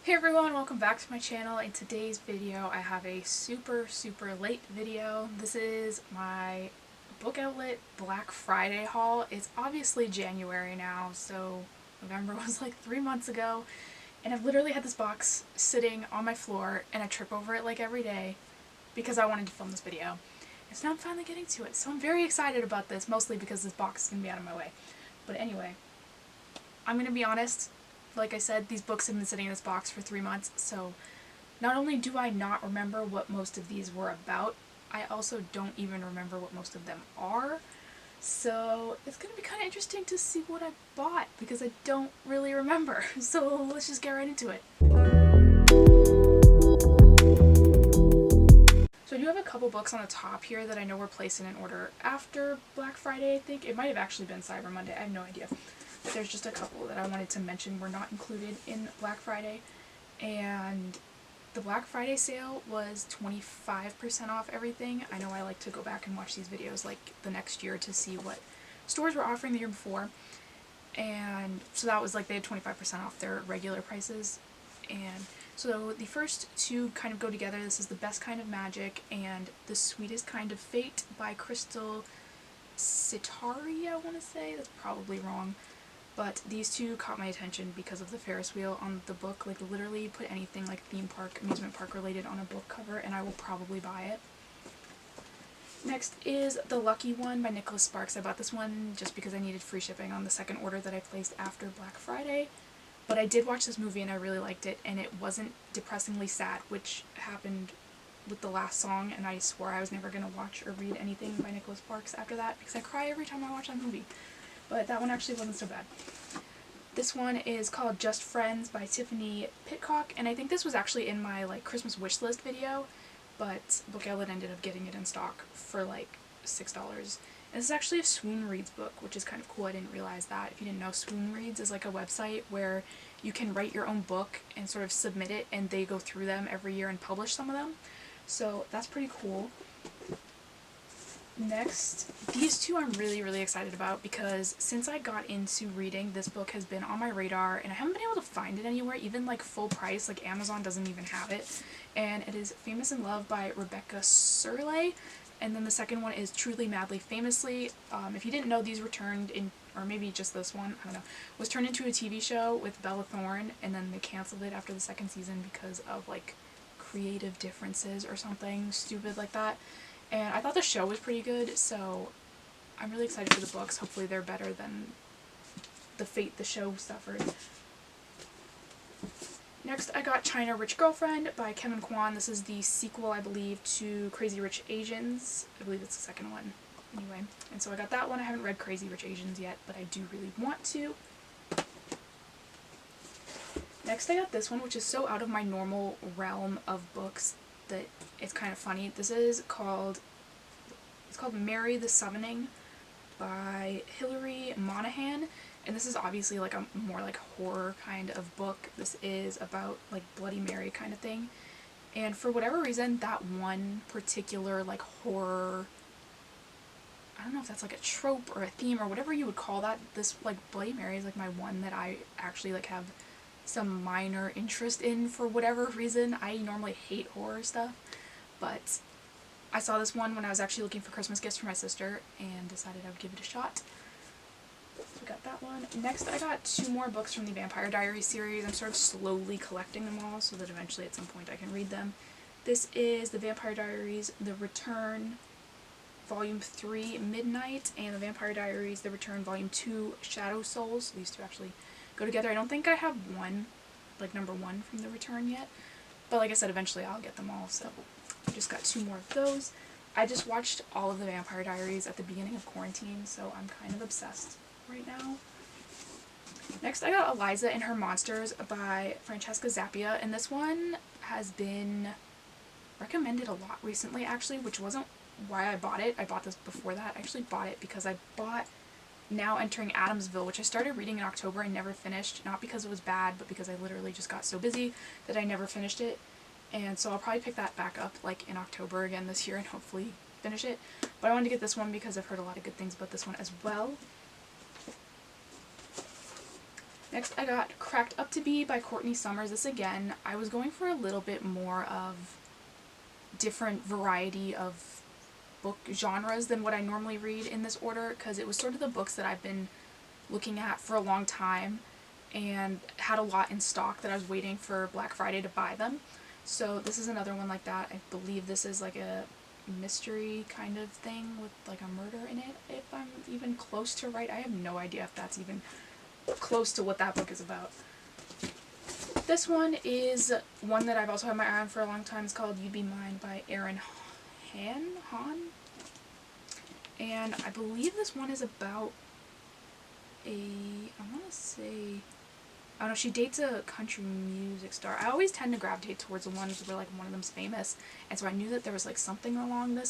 Hey everyone, welcome back to my channel. In today's video I have a super late video. This is my book outlet Black Friday haul. It's obviously January now, so November was like 3 months ago, and I've literally had this box sitting on my floor and I trip over it like every day because I wanted to film this video. And so now I'm finally getting to it, so I'm very excited about this, mostly because this box is going to be out of my way. But anyway, I'm going to be honest. Like I said, these books have been sitting in this box for 3 months, so not only do I not remember what most of these were about, I also don't even remember what most of them are. So it's going to be kind of interesting to see what I bought, because I don't really remember. So let's just get right into it. So I do have a couple books on the top here that I know were placed in an order after Black Friday, I think. It might have actually been Cyber Monday, I have no idea. But there's just a couple that I wanted to mention were not included in Black Friday. And the Black Friday sale was 25% off everything. I know I like to go back and watch these videos like the next year to see what stores were offering the year before. And so that was like they had 25% off their regular prices. And so the first two kind of go together. This is The Best Kind of Magic and The Sweetest Kind of Fate by Crystal Sitari, I want to say. That's probably wrong. But these two caught my attention because of the Ferris wheel on the book. Like, literally put anything like theme park, amusement park related on a book cover and I will probably buy it. Next is The Lucky One by Nicholas Sparks. I bought this one just because I needed free shipping on the second order that I placed after Black Friday. But I did watch this movie and I really liked it, and it wasn't depressingly sad, which happened with the last song, and I swore I was never going to watch or read anything by Nicholas Sparks after that because I cry every time I watch that movie. But that one actually wasn't so bad. This one is called Just Friends by Tiffany Pitcock, and I think this was actually in my like Christmas wish list video, but Book Outlet ended up getting it in stock for like $6. And this is actually a Swoon Reads book, which is kind of cool. I didn't realize that. If you didn't know, Swoon Reads is like a website where you can write your own book and sort of submit it, and they go through them every year and publish some of them. So that's pretty cool. Next, these two I'm really excited about because since I got into reading, this book has been on my radar and I haven't been able to find it anywhere, even like full price. Like Amazon doesn't even have it. And it is Famous in Love by Rebecca Serle. And then the second one is Truly Madly Famously. If you didn't know, these were turned in, or maybe just this one, I don't know, was turned into a TV show with Bella Thorne, and then they canceled it after the second season because of like creative differences or something stupid like that. And I thought the show was pretty good, so I'm really excited for the books. Hopefully they're better than the fate the show suffered. Next, I got China Rich Girlfriend by Kevin Kwan. This is the sequel, I believe, to Crazy Rich Asians. I believe it's the second one. Anyway, and so I got that one. I haven't read Crazy Rich Asians yet, but I do really want to. Next, I got this one, which is so out of my normal realm of books that it's kind of funny. This is called, it's called Mary the Summoning by Hilary Monahan, and this is obviously like a more like horror kind of book. This is about like Bloody Mary kind of thing, and for whatever reason that one particular like horror, I don't know if that's like a trope or a theme or whatever you would call that, this like Bloody Mary is like my one that I actually like have some minor interest in for whatever reason. I normally hate horror stuff, but I saw this one when I was actually looking for Christmas gifts for my sister and decided I would give it a shot. So we got that one. Next, I got two more books from the Vampire Diaries series. I'm sort of slowly collecting them all so that eventually at some point I can read them. This is the Vampire Diaries The Return Volume 3 Midnight, and the Vampire Diaries The Return Volume 2 Shadow Souls. These two actually go together. I don't think I have one, like number 1 from The Return yet, but like I said, eventually I'll get them all, so I just got 2 more of those. I just watched all of the Vampire Diaries at the beginning of quarantine, so I'm kind of obsessed right now. Next, I got Eliza and Her Monsters by Francesca Zappia, and this one has been recommended a lot recently actually, which wasn't why I bought it. I bought this before that. I actually bought it because I bought Now Entering Adamsville, which I started reading in October and never finished, not because it was bad, but because I literally just got so busy that I never finished it. And so I'll probably pick that back up like in October again this year and hopefully finish it. But I wanted to get this one because I've heard a lot of good things about this one as well. Next I got Cracked Up to Be by Courtney Summers. This again, I was going for a little bit more of different variety of book genres than what I normally read in this order, because it was sort of the books that I've been looking at for a long time and had a lot in stock that I was waiting for Black Friday to buy them. So this is another one like that. I believe this is like a mystery kind of thing with like a murder in it, if I'm even close to right. I have no idea if that's even close to what that book is about. This one is one that I've also had my eye on for a long time. It's called You'd Be Mine by Erin Han. And I believe this one is about I want to say, I don't know, she dates a country music star. I always tend to gravitate towards the ones where like one of them's famous, and so I knew that there was like something along the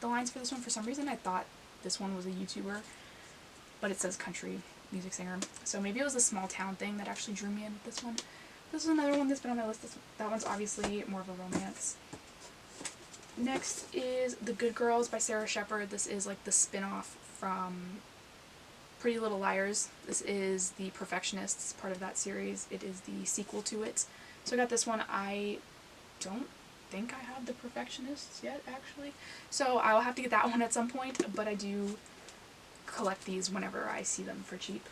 lines for this one. For some reason I thought this one was a YouTuber, but it says country music singer, so maybe it was a small town thing that actually drew me in with this one. This is another one that's been on my list. That one's obviously more of a romance. Next is The Good Girls by Sarah Shepard. This is like the spin-off from Pretty Little Liars. This is The Perfectionists, part of that series. It is the sequel to it. So I got this one. I don't think I have The Perfectionists yet, actually. So I'll have to get that one at some point, but I do collect these whenever I see them for cheap.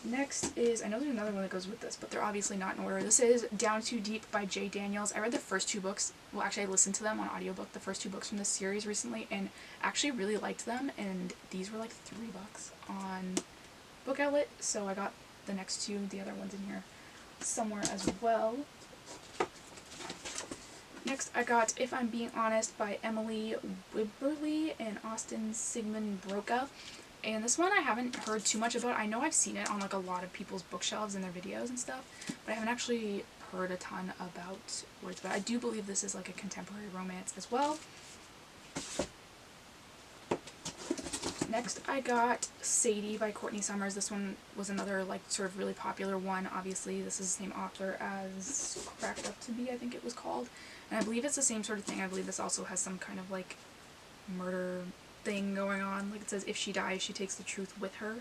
Next is, I know there's another one that goes with this, but they're obviously not in order. This is Down Too Deep by J. Daniels. I read the first two books. Well, actually I listened to them on audiobook, the first two books from this series recently, and actually really liked them, and these were like $3 on Book Outlet, so I got the next two, the other ones in here somewhere as well. Next I got If I'm Being Honest by Emily Wibberley and Austin Sigmund Broca. And this one I haven't heard too much about. I know I've seen it on like a lot of people's bookshelves and their videos and stuff, but I haven't actually heard a ton about what it's about. I do believe this is like a contemporary romance as well. Next I got Sadie by Courtney Summers. This one was another like sort of really popular one. Obviously this is the same author as Cracked Up to Be, I think it was called. And I believe it's the same sort of thing. I believe this also has some kind of like murder thing going on. Like it says, if she dies, she takes the truth with her.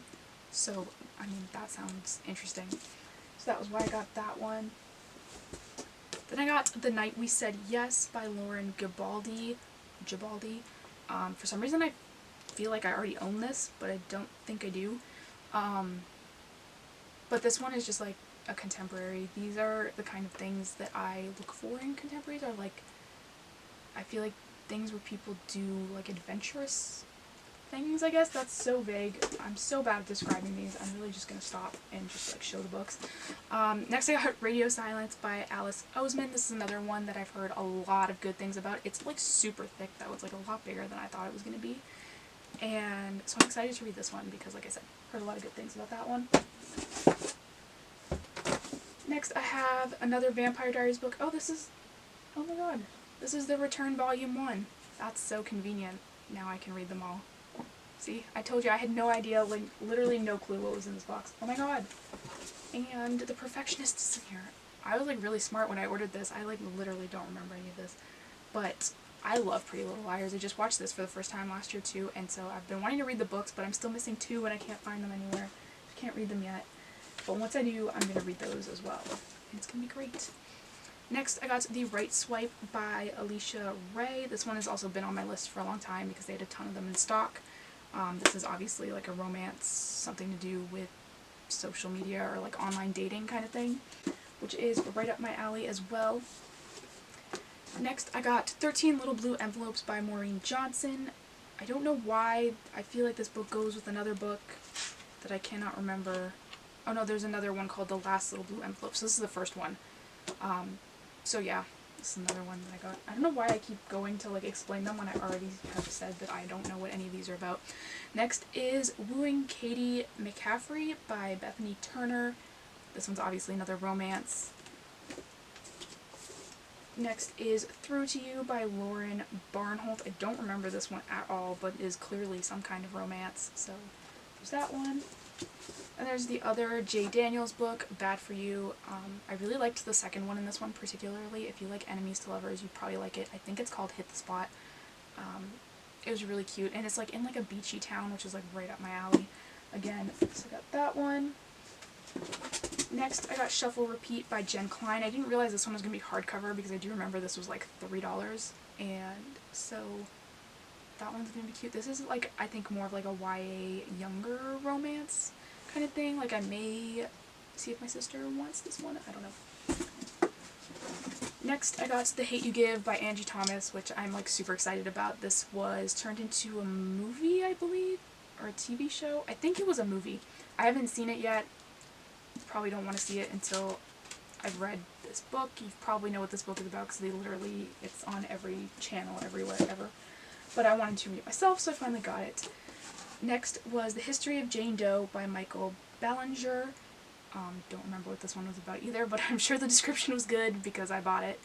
So, I mean, that sounds interesting. So that was why I got that one. Then I got The Night We Said Yes by Lauren Gibaldi. For some reason I feel like I already own this, but I don't think I do. But this one is just like a contemporary. These are the kind of things that I look for in contemporaries, are like, I feel like things where people do like adventurous things, I guess. That's so vague. I'm so bad at describing these. I'm really just gonna stop and just like show the books. Next I got Radio Silence by Alice Oseman. This is another one that I've heard a lot of good things about. It's like super thick though. It's like a lot bigger than I thought it was gonna be. And so I'm excited to read this one because, like I said, heard a lot of good things about that one. Next I have another Vampire Diaries book. Oh my god. This is The Return Volume 1. That's so convenient. Now I can read them all. See? I told you I had no idea, like literally no clue what was in this box. Oh my god. And The Perfectionist is in here. I was like really smart when I ordered this. I like literally don't remember any of this. But I love Pretty Little Liars. I just watched this for the first time last year too, and so I've been wanting to read the books, but I'm still missing 2 and I can't find them anywhere. I can't read them yet. But once I do, I'm going to read those as well. And it's going to be great. Next, I got The Right Swipe by Alicia Ray. This one has also been on my list for a long time because they had a ton of them in stock. This is obviously like a romance, something to do with social media or like online dating kind of thing, which is right up my alley as well. Next, I got 13 Little Blue Envelopes by Maureen Johnson. I don't know why. I feel like this book goes with another book that I cannot remember. Oh no, there's another one called The Last Little Blue Envelope. So this is the first one. So yeah, this is another one that I got. I don't know why I keep going to like explain them when I already have said that I don't know what any of these are about. Next is Wooing Katie McCaffrey by Bethany Turner. This one's obviously another romance. Next is Through to You by Lauren Barnholt. I don't remember this one at all, but it is clearly some kind of romance. So there's that one. And there's the other J. Daniels book, Bad for You. I really liked the second one in this one particularly. If you like Enemies to Lovers, you'd probably like it. I think it's called Hit the Spot. It was really cute, and it's like in like a beachy town, which is like right up my alley. again, so I got that one. Next, I got Shuffle Repeat by Jen Klein. I didn't realize this one was going to be hardcover because I do remember this was like $3, and so that one's going to be cute. This is like, I think more of like a YA younger romance kind of thing. Like I may see if my sister wants this one. I don't know. Next, I got The Hate You Give by Angie Thomas, which I'm like super excited about. This was turned into a movie, I believe, or a TV show. I think it was a movie. I haven't seen it yet. Probably don't want to see it until I've read this book. You probably know what this book is about because it's on every channel, everywhere, ever. But I wanted to read it myself, so I finally got it. Next was The History of Jane Doe by Michael Ballinger. Don't remember what this one was about either, but I'm sure the description was good because I bought it.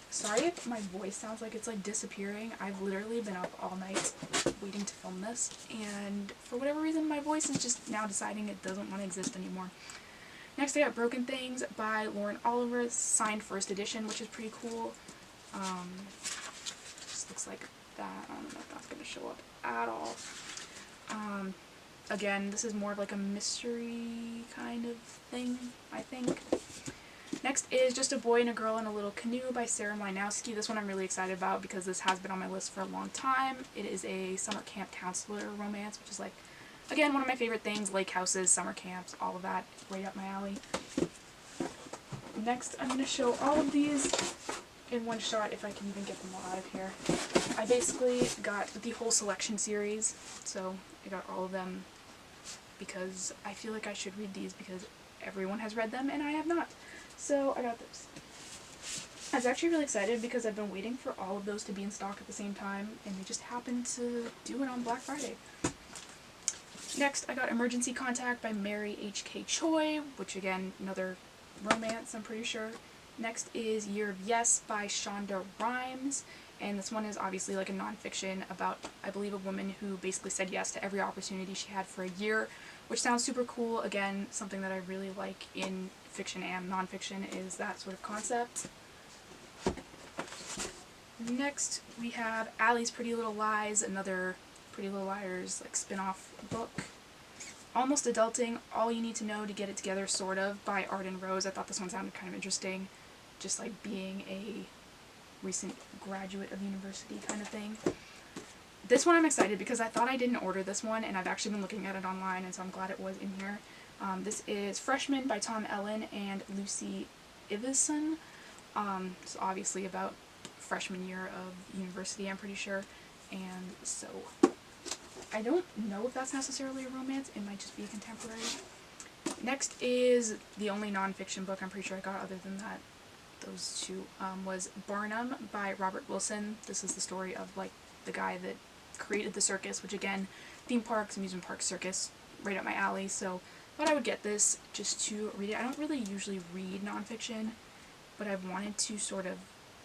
Sorry if my voice sounds like it's like disappearing. I've literally been up all night waiting to film this, and for whatever reason my voice is just now deciding it doesn't want to exist anymore. Next I got Broken Things by Lauren Oliver, signed first edition, which is pretty cool. Just looks like that. I don't know if that's going to show up at all. Again, this is more of like a mystery kind of thing, I think. Next is Just a Boy and a Girl in a Little Canoe by Sarah Mlynowski. This one I'm really excited about because this has been on my list for a long time. It is a summer camp counselor romance, which is like, again, one of my favorite things. Lake houses, summer camps, all of that, right up my alley. Next, I'm going to show all of these in one shot if I can even get them all out of here. I basically got the whole selection series, so I got all of them because I feel like I should read these because everyone has read them and I have not. So I got this. I was actually really excited because I've been waiting for all of those to be in stock at the same time, and they just happened to do it on Black Friday. Next, I got Emergency Contact by Mary H.K. Choi, which again, another romance, I'm pretty sure. Next is Year of Yes by Shonda Rhimes, and this one is obviously like a nonfiction about, I believe, a woman who basically said yes to every opportunity she had for a year, which sounds super cool. Again, something that I really like in fiction and nonfiction is that sort of concept. Next, we have Allie's Pretty Little Lies, another Pretty Little Liars like spin-off book. Almost Adulting, All You Need to Know to Get It Together, sort of, by Arden Rose. I thought this one sounded kind of interesting, just like being a recent graduate of university kind of thing. This one I'm excited because I thought I didn't order this one, and I've actually been looking at it online, and so I'm glad it was in here. This is Freshman by Tom Ellen and Lucy Iveson. It's obviously about freshman year of university, I'm pretty sure, and so I don't know if that's necessarily a romance. It might just be contemporary. Next is the only nonfiction book I'm pretty sure I got other than that, those two, was Barnum by Robert Wilson. This is the story of like the guy that created the circus, which again, theme parks, amusement park, circus, right up my alley, so I thought I would get this just to read it. I don't really usually read nonfiction, but I've wanted to sort of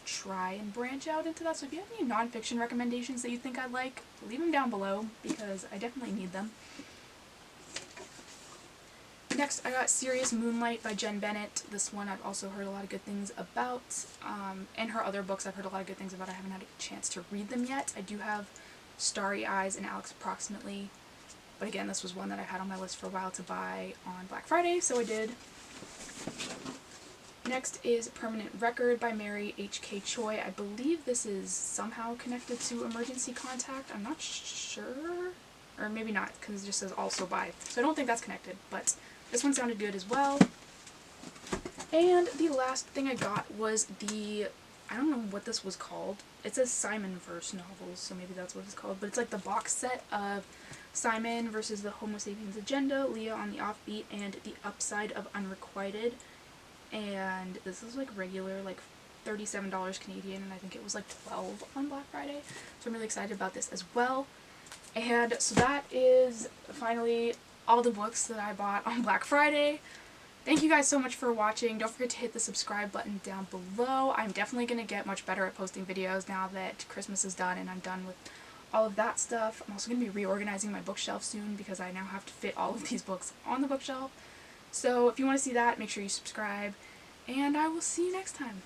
try and branch out into that, so if you have any nonfiction recommendations that you think I'd like, leave them down below because I definitely need them. Next, I got Serious Moonlight by Jen Bennett. This one I've also heard a lot of good things about, and her other books I've heard a lot of good things about. I haven't had a chance to read them yet. I do have Starry Eyes and Alex Approximately, but again, this was one that I had on my list for a while to buy on Black Friday, so I did. Next is Permanent Record by Mary H.K. Choi. I believe this is somehow connected to Emergency Contact. I'm not sure, or maybe not, because it just says also by, so I don't think that's connected, but this one sounded good as well. And the last thing I got was I don't know what this was called. It says Simon Verse novels, so maybe that's what it's called, but it's like the box set of Simon versus the Homo Sapiens Agenda, Leah on the Offbeat, and The Upside of Unrequited. And this is like regular, like $37 Canadian, and I think it was like $12 on Black Friday, so I'm really excited about this as well. And so that is finally all the books that I bought on Black Friday. Thank you guys so much for watching. Don't forget to hit the subscribe button down below. I'm definitely going to get much better at posting videos now that Christmas is done and I'm done with all of that stuff. I'm also going to be reorganizing my bookshelf soon because I now have to fit all of these books on the bookshelf. So if you want to see that, make sure you subscribe, and I will see you next time.